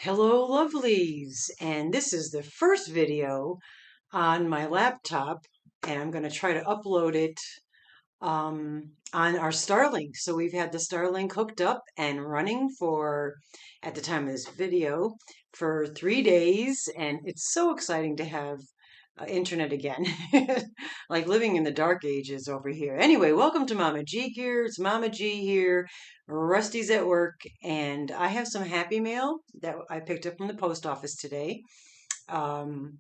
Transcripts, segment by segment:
Hello, lovelies, and this is the first video on my laptop, and I'm going to try to upload it on our Starlink. So we've had the Starlink hooked up and running for, at the time of this video, for 3 days, and it's so exciting to have internet again. Like living in the dark ages over here. Anyway, welcome to Mama G here. It's Mama G here. Rusty's at work, and I have some happy mail that I picked up from the post office today. And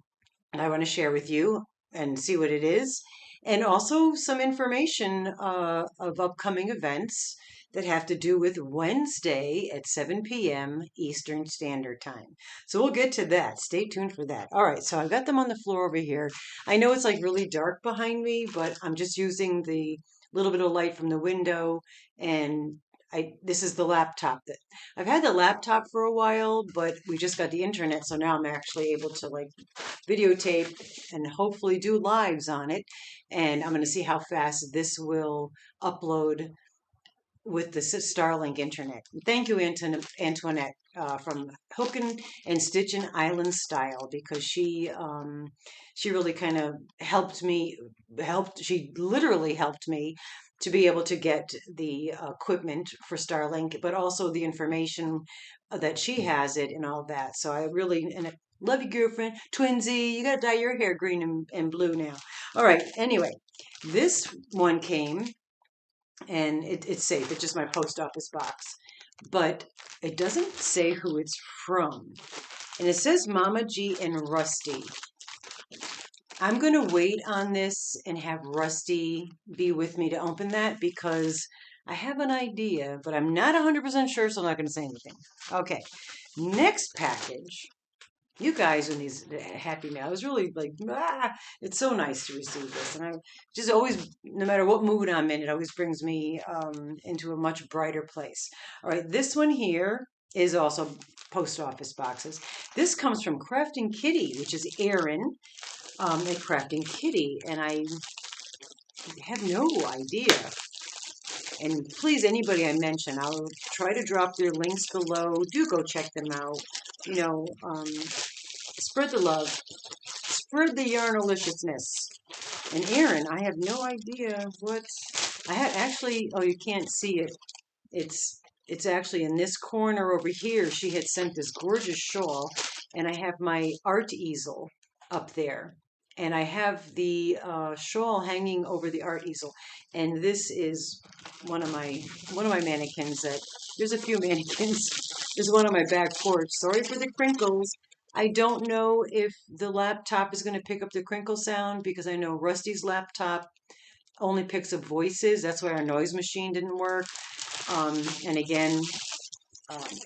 I want to share with you and see what it is, and also some information of upcoming events that have to do with Wednesday at 7 p.m. Eastern Standard Time. So we'll get to that. Stay tuned for that. All right, so I've got them on the floor over here. I know it's like really dark behind me, but I'm just using the little bit of light from the window, and this is the laptop that I've had the laptop for a while, but we just got the internet, so now I'm actually able to like videotape and hopefully do lives on it. And I'm going to see how fast this will upload with the Starlink internet. Thank you, Antoinette, from Hookin' and Stitchin' Island Style, because she really kind of she literally helped me to be able to get the equipment for Starlink, but also the information that she has it and all that. So I really, and I love you, girlfriend. Twinsy, you got to dye your hair green and blue now. All right, anyway, this one came and it's safe. It's just my post office box. But it doesn't say who it's from. And it says Mama G and Rusty. I'm going to wait on this and have Rusty be with me to open that because I have an idea, but I'm not 100% sure, so I'm not going to say anything. Okay, next package. You guys in these happy mail. I was really like, it's so nice to receive this. And I just always, no matter what mood I'm in, it always brings me into a much brighter place. All right, this one here is also post office boxes. This comes from Crafting Kitty, which is Erin at Crafting Kitty. And I have no idea. And please, anybody I mention, I'll try to drop their links below. Do go check them out. You know, spread the love. Spread the yarnaliciousness. And Erin, I have no idea what I had actually. Oh, you can't see it. It's actually in this corner over here. She had sent this gorgeous shawl, and I have my art easel up there, and I have the shawl hanging over the art easel. And this is one of my mannequins. That there's a few mannequins. There's one on my back porch. Sorry for the crinkles. I don't know if the laptop is going to pick up the crinkle sound because I know Rusty's laptop only picks up voices. That's why our noise machine didn't work. And again,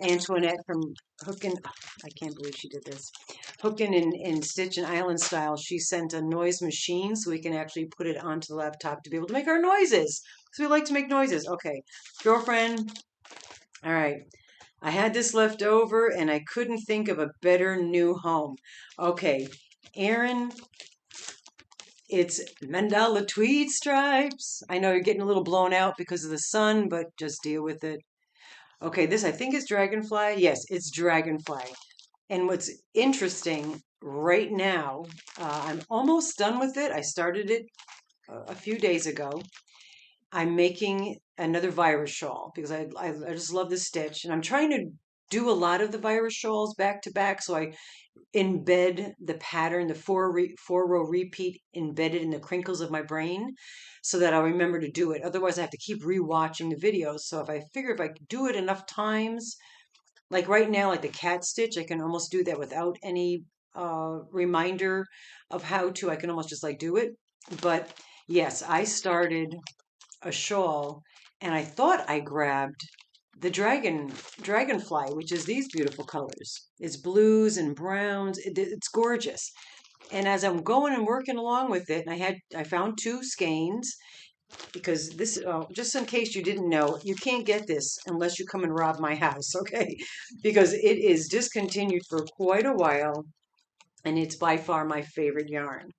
Antoinette from Hookin', I can't believe she did this. Hookin' and Stitch and Island Style, she sent a noise machine so we can actually put it onto the laptop to be able to make our noises. Because we like to make noises. Okay, girlfriend. All right. I had this left over and I couldn't think of a better new home. Okay, Erin, it's mandala tweed stripes. I know you're getting a little blown out because of the sun, but just deal with it. Okay, this I think is dragonfly. Yes, it's dragonfly. And what's interesting right now, I'm almost done with it. I started it a few days ago. I'm making another virus shawl because I just love the stitch, and I'm trying to do a lot of the virus shawls back to back, so I embed the pattern, the four row repeat embedded in the crinkles of my brain, so that I'll remember to do it. Otherwise, I have to keep rewatching the videos. So if I figure if I do it enough times, like right now, like the cat stitch, I can almost do that without any reminder of how to. I can almost just like do it. But yes, I started a shawl, and I thought I grabbed the dragonfly, which is these beautiful colors. It's blues and browns. It's gorgeous. And as I'm going and working along with it, and I found two skeins because this, just in case you didn't know, you can't get this unless you come and rob my house, okay? Because it is discontinued for quite a while, and it's by far my favorite yarn.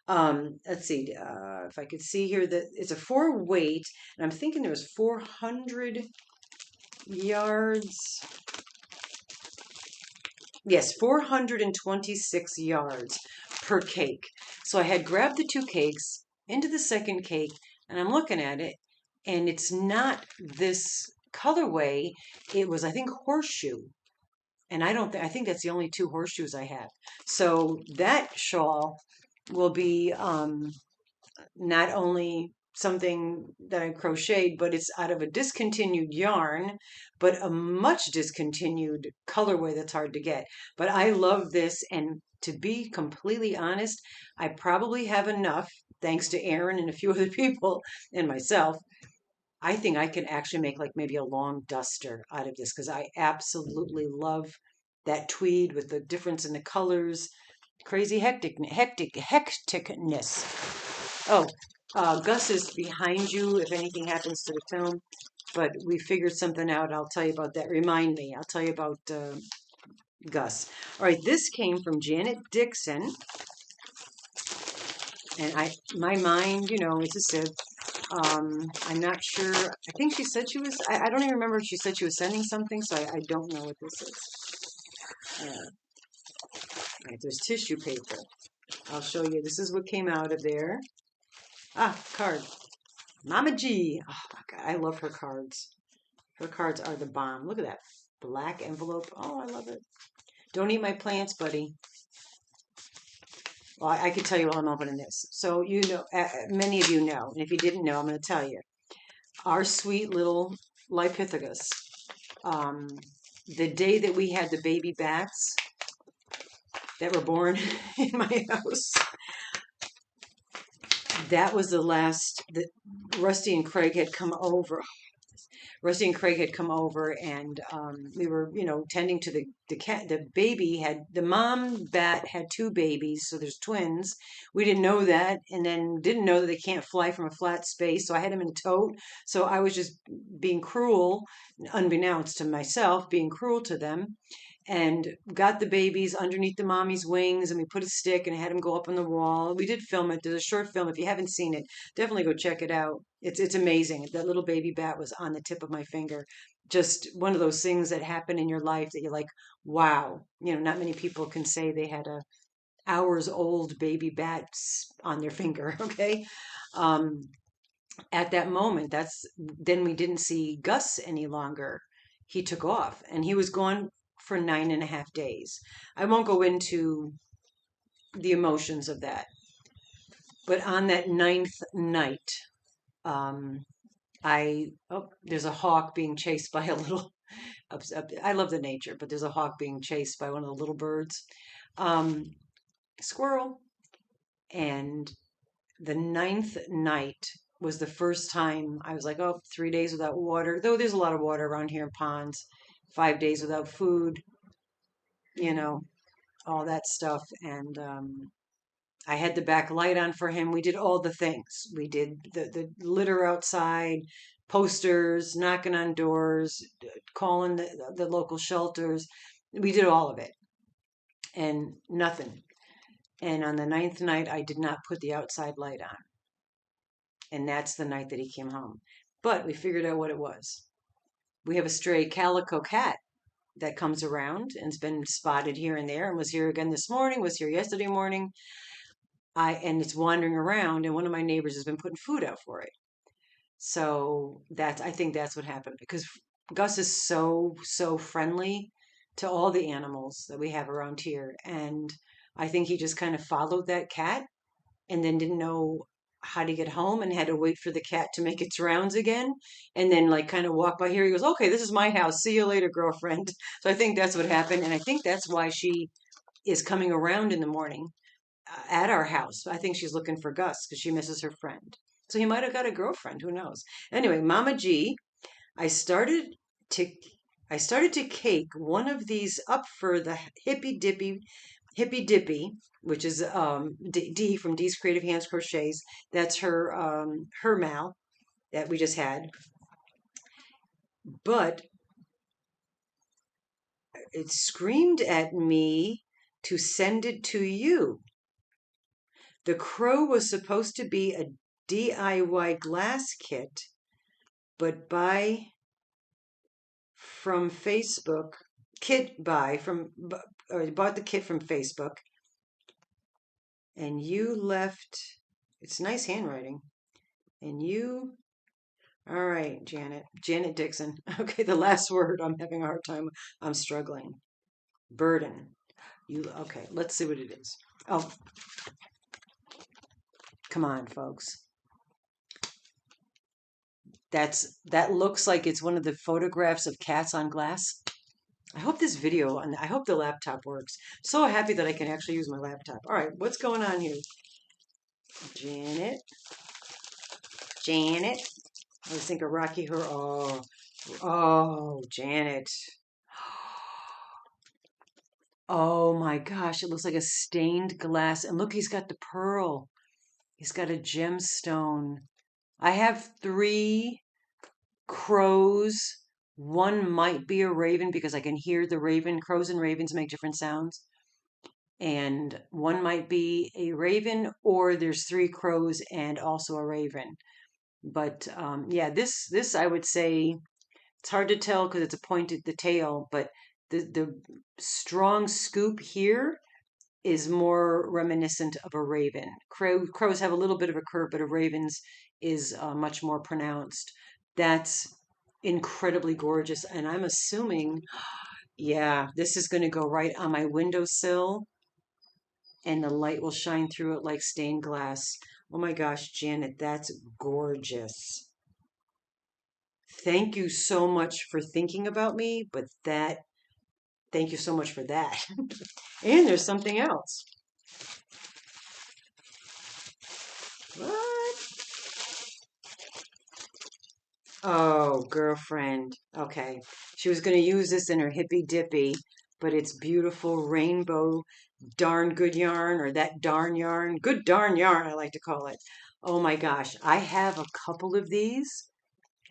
Let's see if I could see here that it's a 4 weight, and I'm thinking there was 400 yards. Yes, 426 yards per cake. So I had grabbed the two cakes into the second cake, and I'm looking at it, and it's not this colorway. It was, I think, horseshoe. And I think that's the only two horseshoes I have. So that shawl will be not only something that I crocheted, but it's out of a discontinued yarn, but a much discontinued colorway that's hard to get. But I love this, and to be completely honest, I probably have enough, thanks to Aaron and a few other people and myself. I think I can actually make like maybe a long duster out of this because I absolutely love that tweed with the difference in the colors. Crazy hecticness. Oh, Gus is behind you if anything happens to the film, but we figured something out. I'll tell you about that. Remind me. I'll tell you about Gus. All right, this came from Janet Dixon, and my mind, is a sieve. I'm not sure. I think she said she was. I don't even remember if she said she was sending something, so I don't know what this is. All right, there's tissue paper. I'll show you. This is what came out of there. Ah, card. Mama G. Oh my God, I love her cards. Her cards are the bomb. Look at that black envelope. Oh, I love it. Don't eat my plants, buddy. Well, I can tell you while I'm opening this. So many of you know, and if you didn't know, I'm going to tell you. Our sweet little Lipithecus. The day that we had the baby bats that were born in my house, that was the last that Rusty and Craig had come over. Rusty and Craig had come over, and we were, tending to the cat. The baby had the mom bat had two babies, so there's twins. We didn't know that, and then didn't know that they can't fly from a flat space. So I had them in a tote. So I was just being cruel, unbeknownst to myself, being cruel to them, and got the babies underneath the mommy's wings, and we put a stick and had them go up on the wall. We did film it. There's a short film. If you haven't seen it, definitely go check it out. It's amazing. That little baby bat was on the tip of my finger. Just one of those things that happen in your life that you're like, wow. Not many people can say they had a hours old baby bat on their finger. Okay. Um, at that moment, then we didn't see Gus any longer. He took off, and he was gone for 9.5 days. I won't go into the emotions of that, but on that ninth night, um, there's a hawk being chased by a little. I love the nature, but there's a hawk being chased by one of the little birds, um, squirrel, and the ninth night was the first time I was like, oh, 3 days without water. Though there's a lot of water around here in ponds. 5 days without food, you know, all that stuff. And I had the back light on for him. We did all the things. We did the litter outside, posters, knocking on doors, calling the local shelters. We did all of it and nothing. And on the ninth night, I did not put the outside light on. And that's the night that he came home. But we figured out what it was. We have a stray calico cat that comes around and's been spotted here and there and was here again this morning, was here yesterday morning. And it's wandering around, and one of my neighbors has been putting food out for it. So I think that's what happened, because Gus is so friendly to all the animals that we have around here. And I think he just kind of followed that cat and then didn't know how to get home and had to wait for the cat to make its rounds again, and then like kind of walk by here. He goes, okay, this is my house. See you later, girlfriend. So I think that's what happened. And I think that's why she is coming around in the morning at our house. I think she's looking for Gus because she misses her friend. So he might have got a girlfriend. Who knows? Anyway, Mama G, I started to I started to cake one of these up for the hippy dippy, which is D from D's Creative Hands Crochets. That's her mal that we just had. But it screamed at me to send it to you. The crow was supposed to be a DIY glass kit, but buy from Facebook kit buy from, or bought the kit from Facebook, and you left, it's nice handwriting, and you, all right, Janet Dixon. Okay, the last word, I'm having a hard time, I'm struggling. Burden. Okay, let's see what it is. Oh, come on, folks. That looks like it's one of the photographs of cats on glass. I hope this video, and I hope the laptop works. So happy that I can actually use my laptop. All right, what's going on here? Janet. Janet. I was thinking Rocky Horror. Oh, Janet. Oh my gosh, it looks like a stained glass. And look, he's got the pearl. He's got a gemstone. I have 3 crows. One might be a raven because I can hear the raven. Crows and ravens make different sounds. And one might be a raven, or there's 3 crows and also a raven. But yeah, this I would say it's hard to tell because it's a pointed the tail, but the strong scoop here is more reminiscent of a raven. Crows have a little bit of a curve, but a raven's is much more pronounced. That's incredibly gorgeous, and I'm assuming, yeah, this is going to go right on my windowsill, and the light will shine through it like stained glass. Oh my gosh, Janet, that's gorgeous. Thank you so much for thinking about me, but thank you so much for that. And there's something else. What? Oh, girlfriend. Okay. She was going to use this in her hippy dippy, but it's beautiful rainbow darn good yarn, or that darn yarn. Good darn yarn, I like to call it. Oh my gosh. I have a couple of these,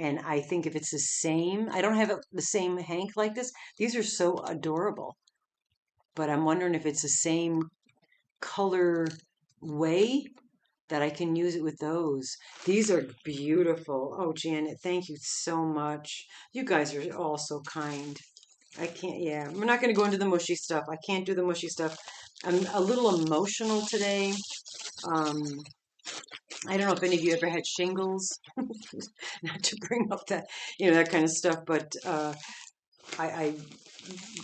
and I think if it's the same, I don't have the same hank like this. These are so adorable, but I'm wondering if it's the same color way that I can use it with those. These are beautiful. Oh, Janet, thank you so much. You guys are all so kind. I can't, yeah, we're not going to go into the mushy stuff. I can't do the mushy stuff. I'm a little emotional today. Um, I don't know if any of you ever had shingles, not to bring up that, that kind of stuff, but I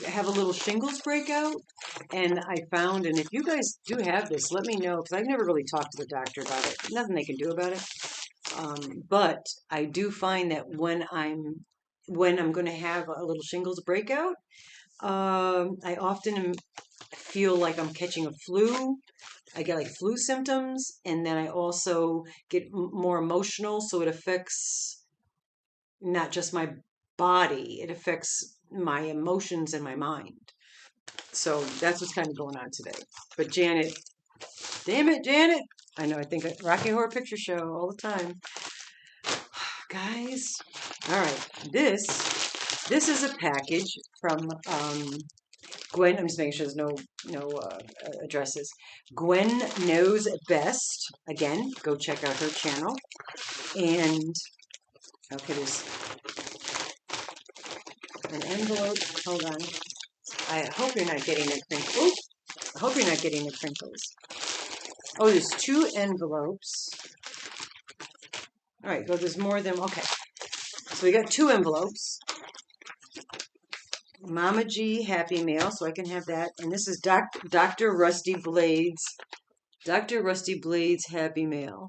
have a little shingles breakout, and I found, and if you guys do have this, let me know, because I've never really talked to the doctor about it. Nothing they can do about it. But I do find that when I'm going to have a little shingles breakout, I often feel like I'm catching a flu. I get like flu symptoms, and then I also get more emotional, so it affects not just my body, it affects my emotions and my mind. So that's what's kind of going on today. But Janet, damn it, Janet. I know, I think Rocky Horror Picture Show all the time. Guys, all right, this is a package from Gwen. I'm just making sure there's no addresses. Gwen Knows Best. Again, go check out her channel. And okay, there's an envelope. Hold on. I hope you're not getting the crinkles. I hope you're not getting the crinkles. Oh, there's 2 envelopes. All right, go. There's more than okay. So we got 2 envelopes. Mama G Happy Mail, so I can have that. And this is Dr. Rusty Blades. Dr. Rusty Blades Happy Mail.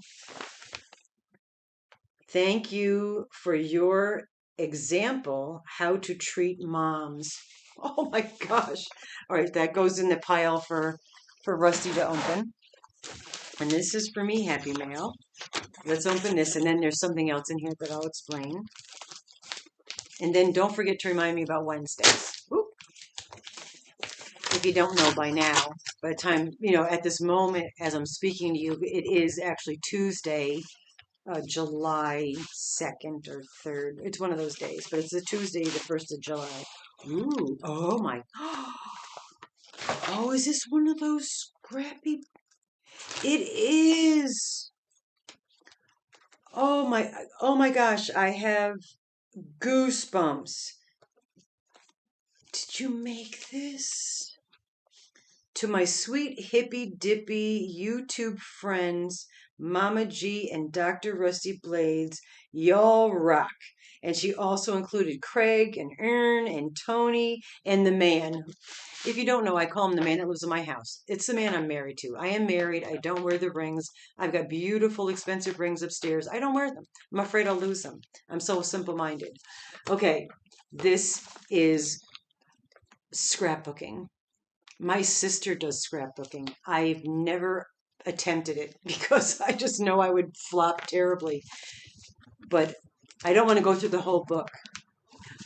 Thank you for your example how to treat moms. Oh my gosh. All right, that goes in the pile for Rusty to open. And this is for me, Happy Mail. Let's open this, and then there's something else in here that I'll explain. And then don't forget to remind me about Wednesdays. Whoop. If you don't know by now, by the time, at this moment, as I'm speaking to you, it is actually Tuesday, July 2nd or 3rd. It's one of those days, but it's a Tuesday, the 1st of July. Ooh, oh my. Oh, is this one of those scrappy? It is. Oh my gosh, I have goosebumps. Did you make this? To my sweet hippy dippy YouTube friends, Mama G and Dr. Rusty Blades, y'all rock. And she also included Craig and Ern and Tony and the man. If you don't know, I call him the man that lives in my house. It's the man I'm married to. I am married. I don't wear the rings. I've got beautiful, expensive rings upstairs. I don't wear them. I'm afraid I'll lose them. I'm so simple-minded. Okay, this is scrapbooking. My sister does scrapbooking. I've never attempted it because I just know I would flop terribly. But I don't want to go through the whole book.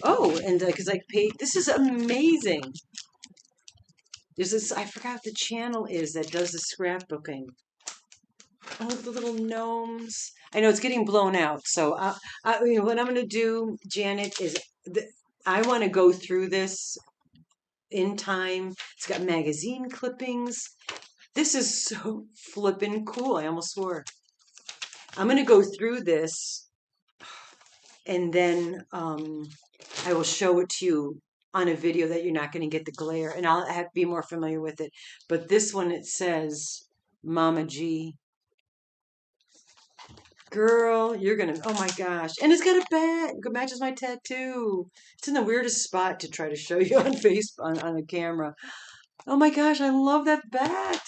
Oh, and because I paid, this is amazing. There's this, I forgot what the channel is that does the scrapbooking. Oh, the little gnomes. I know it's getting blown out. So what I'm going to do, Janet, is I want to go through this in time. It's got magazine clippings. This is so flippin' cool. I almost swore. I'm going to go through this and then I will show it to you on a video that you're not going to get the glare, and I'll have to be more familiar with it. But this one, it says Mama G. Girl, you're going to, oh my gosh. And it's got a bat. It matches my tattoo. It's in the weirdest spot to try to show you on Facebook, on a camera. Oh my gosh, I love that bat.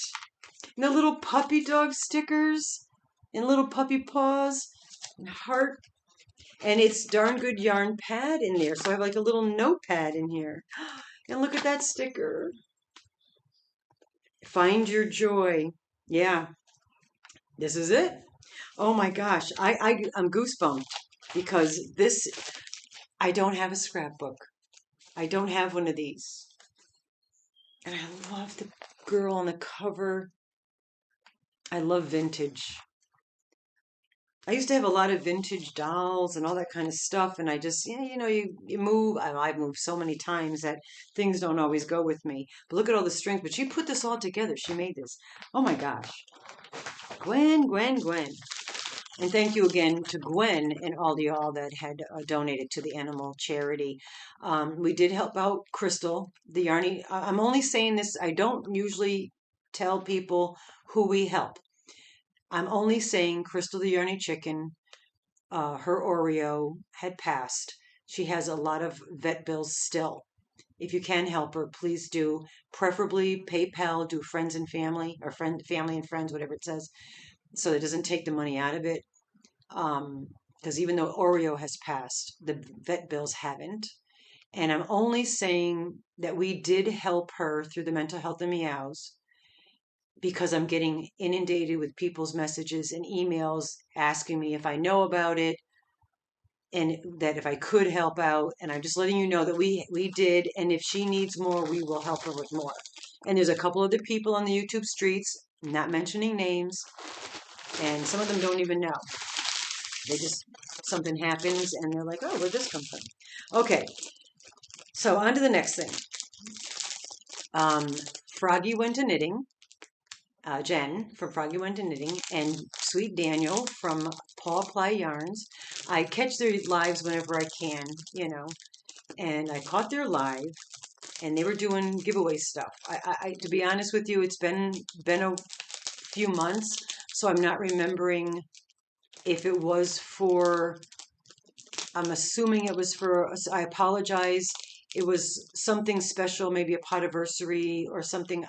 And the little puppy dog stickers and little puppy paws and heart. And it's darn good yarn pad in there. So I have like a little notepad in here. And look at that sticker. Find your joy. Yeah, this is it. Oh my gosh, I'm goosebumped because this, I don't have a scrapbook. I don't have one of these. And I love the girl on the cover. I love vintage. I used to have a lot of vintage dolls and all that kind of stuff, and I just, yeah, you move. I've moved so many times that things don't always go with me. But look at all the strings. But she put this all together. She made this. Oh my gosh. Gwen, Gwen, Gwen. And thank you again to Gwen and all y'all that had donated to the animal charity. We did help out Crystal, the Yarny. I'm only saying this, I don't usually tell people who we help. I'm only saying Crystal the Yarny Chicken, her Oreo had passed. She has a lot of vet bills still. If you can help her, please do. Preferably PayPal, do friends and family, or family and friends, whatever it says, so it doesn't take the money out of it. Because even though Oreo has passed, the vet bills haven't. And I'm only saying that we did help her through the mental health and meows because I'm getting inundated with people's messages and emails asking me if I know about it and that if I could help out. And I'm just letting you know that we did. And if she needs more, we will help her with more. And there's a couple other people on the YouTube streets, not mentioning names, and some of them don't even know. They just, something happens and they're like, oh, where'd this come from? Okay, so on to the next thing. Froggy went to knitting. Jen from Froggy Went to Knitting, and Sweet Daniel from Paw Ply Yarns. I catch their lives whenever I can, and I caught their live, and they were doing giveaway stuff. I to be honest with you, it's been a few months, so I'm not remembering if it was for. I'm assuming it was for. I apologize. It was something special, maybe a potiversary or something.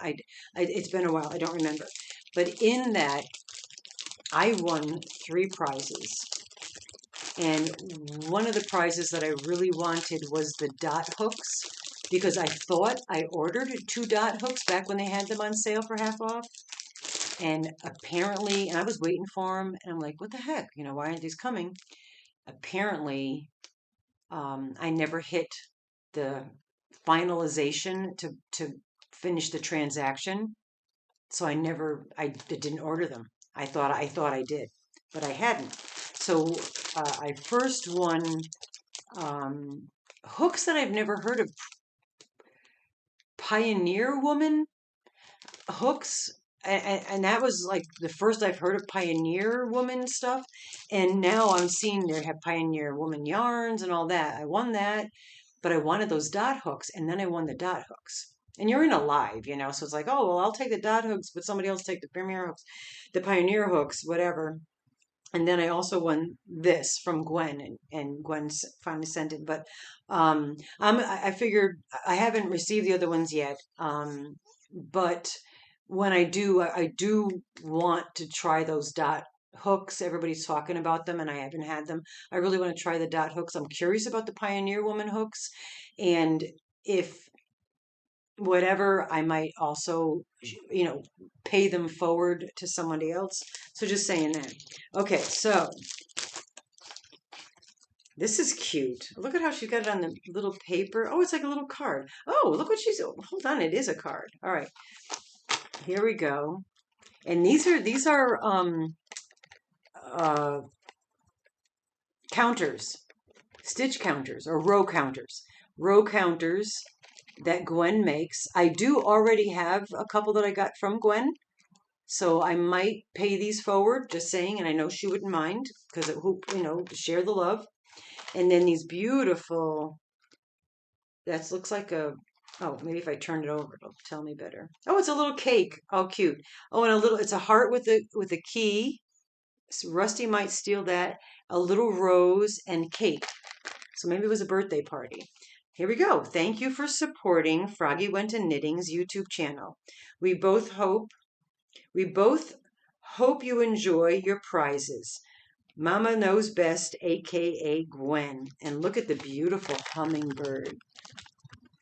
It's been a while. I don't remember. But in that, I won 3 prizes. And one of the prizes that I really wanted was the dot hooks, because I thought I ordered 2 dot hooks back when they had them on sale for half off. And apparently, and I was waiting for them, and I'm like, what the heck? Why aren't these coming? Apparently, I never hit the finalization to finish the transaction, so I didn't order them. I thought I did, but I hadn't. So I first won hooks that I've never heard of. Pioneer Woman hooks, and that was like the first I've heard of Pioneer Woman stuff. And now I'm seeing they have Pioneer Woman yarns and all that. I won that. but I wanted those dot hooks, and then I won the dot hooks. And you're in a live, so it's like, oh, well, I'll take the dot hooks, but somebody else take the Premier hooks, the Pioneer hooks, whatever. And then I also won this from Gwen, and Gwen finally sent it. But I figured I haven't received the other ones yet. But when I do, I do want to try those dot hooks. Everybody's talking about them, and I haven't had them. I really want to try the dot hooks. I'm curious about the Pioneer Woman hooks, and if whatever, I might also, pay them forward to somebody else. So just saying that. Okay, so this is cute. Look at how she's got it on the little paper. Oh, it's like a little card. Oh, look what she's, hold on, it is a card. All right, here we go. And these are uh, counters, stitch counters or row counters. Row counters that Gwen makes. I do already have a couple that I got from Gwen. So I might pay these forward, just saying, and I know she wouldn't mind because, share the love. And then these beautiful, that looks like a, oh, maybe if I turn it over, it'll tell me better. Oh, it's a little cake. Oh, cute. Oh, and it's a heart with a key. So Rusty might steal that. A little rose and cake. So maybe it was a birthday party. Here we go. Thank you for supporting Froggy Went to Knitting's YouTube channel. We both hope you enjoy your prizes. Mama Knows Best, aka Gwen. And look at the beautiful hummingbird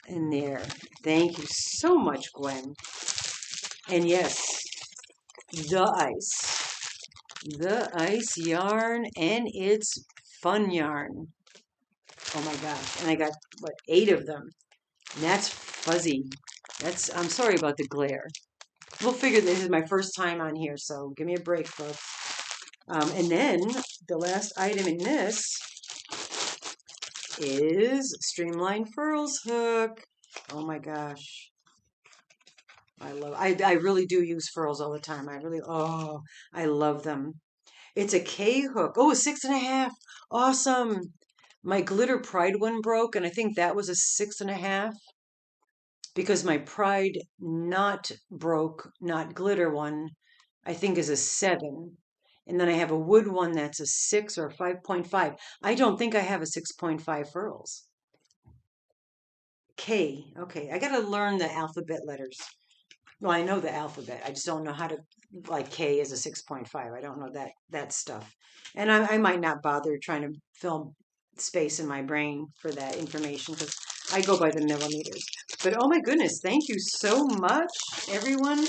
in there. Thank you so much, Gwen. And yes, the ice yarn, and it's fun yarn. Oh my gosh. And I got, 8 of them. And that's fuzzy. I'm sorry about the glare. We'll figure this is my first time on here, so give me a break, folks. And then the last item in this is Streamline Furls hook. Oh my gosh. I really do use furls all the time. I love them. It's a K hook. Oh, a 6.5. Awesome. My Glitter Pride one broke, and I think that was a 6.5 because my Pride not broke, not glitter one, I think is a 7. And then I have a wood one that's a 6 or 5.5. I don't think I have a 6.5 furls. K. Okay, I got to learn the alphabet letters. Well, I know the alphabet. I just don't know how to, like, K is a 6.5. I don't know that stuff. And I might not bother trying to fill space in my brain for that information because I go by the millimeters. But oh my goodness, thank you so much, everyone.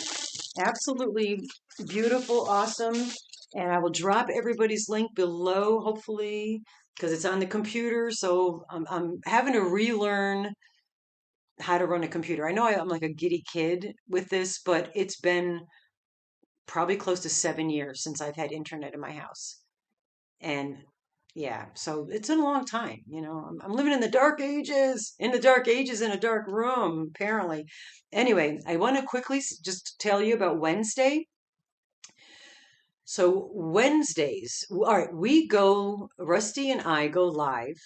Absolutely beautiful, awesome. And I will drop everybody's link below, hopefully, because it's on the computer. So I'm having to relearn how to run a computer. I know I'm like a giddy kid with this, but it's been probably close to 7 years since I've had internet in my house. And yeah, so it's been a long time. I'm living in the dark ages, in a dark room, apparently. Anyway, I want to quickly just tell you about Wednesday. So Wednesdays, all right, Rusty and I go live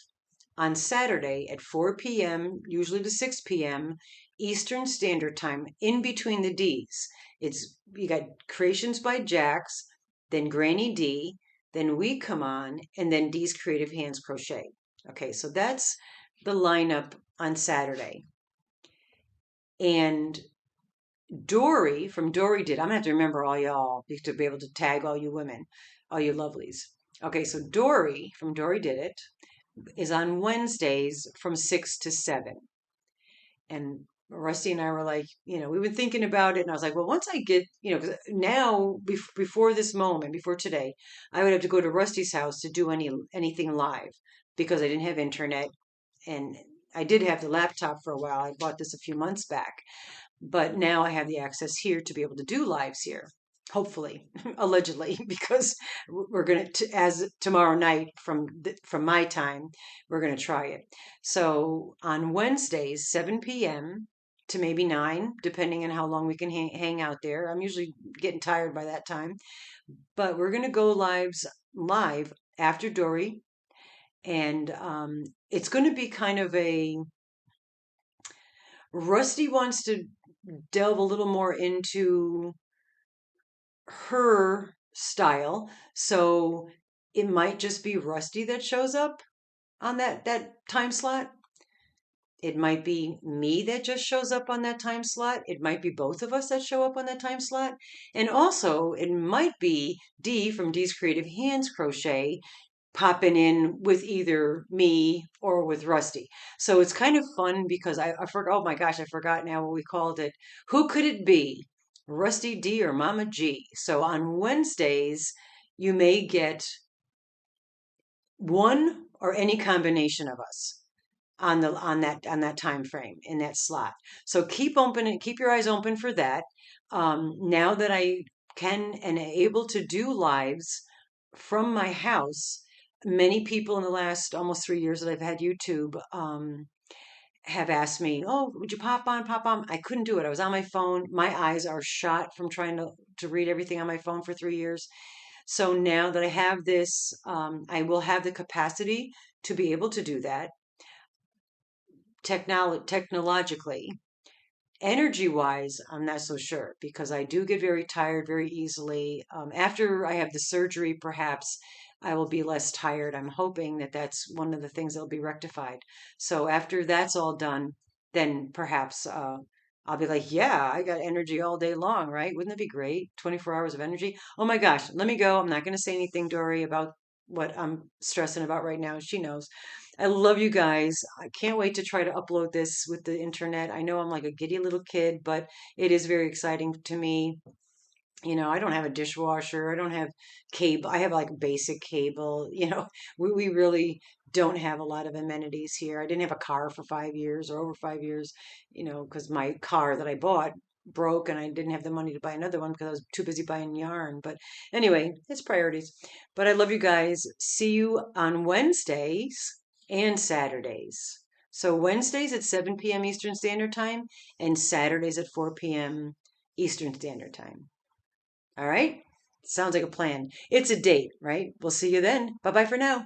on Saturday at 4 p.m., usually to 6 p.m. Eastern Standard Time, in between the D's. You got Creations by Jax, then Granny D, then we come on, and then D's Creative Hands Crochet. Okay, so that's the lineup on Saturday. And Dory from Dory Did. I'm gonna have to remember all y'all to be able to tag all you women, all you lovelies. Okay, so Dory from Dory Did It is on Wednesdays from 6 to 7. And Rusty and I were like, we've been thinking about it. And I was like, well, once I get, because now before this moment, before today, I would have to go to Rusty's house to do anything live because I didn't have internet. And I did have the laptop for a while. I bought this a few months back. But now I have the access here to be able to do lives here, hopefully, allegedly, because we're going to, as tomorrow night from my time, we're going to try it. So on Wednesdays, 7 p.m. to maybe 9, depending on how long we can hang out there. I'm usually getting tired by that time. But we're going to go live after Dory. And it's going to be kind of a Rusty wants to delve a little more into her style. So it might just be Rusty that shows up on that time slot. It might be me that just shows up on that time slot. It might be both of us that show up on that time slot. And also, it might be Dee from Dee's Creative Hands Crochet popping in with either me or with Rusty. So it's kind of fun because I forgot, oh my gosh, I forgot now what we called it. Who could it be? Rusty D or Mama G? So on Wednesdays, you may get one or any combination of us on that time frame in that slot. So keep your eyes open for that. Now that I can and able to do lives from my house, many people in the last almost 3 years that I've had YouTube have asked me, "Oh, would you pop on, pop on?" I couldn't do it. I was on my phone. My eyes are shot from trying to read everything on my phone for 3 years. So now that I have this, I will have the capacity to be able to do that technologically. Energy wise, I'm not so sure because I do get very tired very easily. After I have the surgery, perhaps I will be less tired. I'm hoping that that's one of the things that'll be rectified. So after that's all done, then perhaps I'll be like, yeah, I got energy all day long, right? Wouldn't that be great? 24 hours of energy. Oh my gosh, let me go. I'm not going to say anything, Dory, about what I'm stressing about right now. She knows. I love you guys. I can't wait to try to upload this with the internet. I know I'm like a giddy little kid, but it is very exciting to me. I don't have a dishwasher. I don't have cable. I have like basic cable. We really don't have a lot of amenities here. I didn't have a car for 5 years or over 5 years, because my car that I bought broke and I didn't have the money to buy another one because I was too busy buying yarn. But anyway, it's priorities. But I love you guys. See you on Wednesdays and Saturdays. So Wednesdays at 7 p.m. Eastern Standard Time and Saturdays at 4 p.m. Eastern Standard Time. All right? Sounds like a plan. It's a date, right? We'll see you then. Bye bye for now.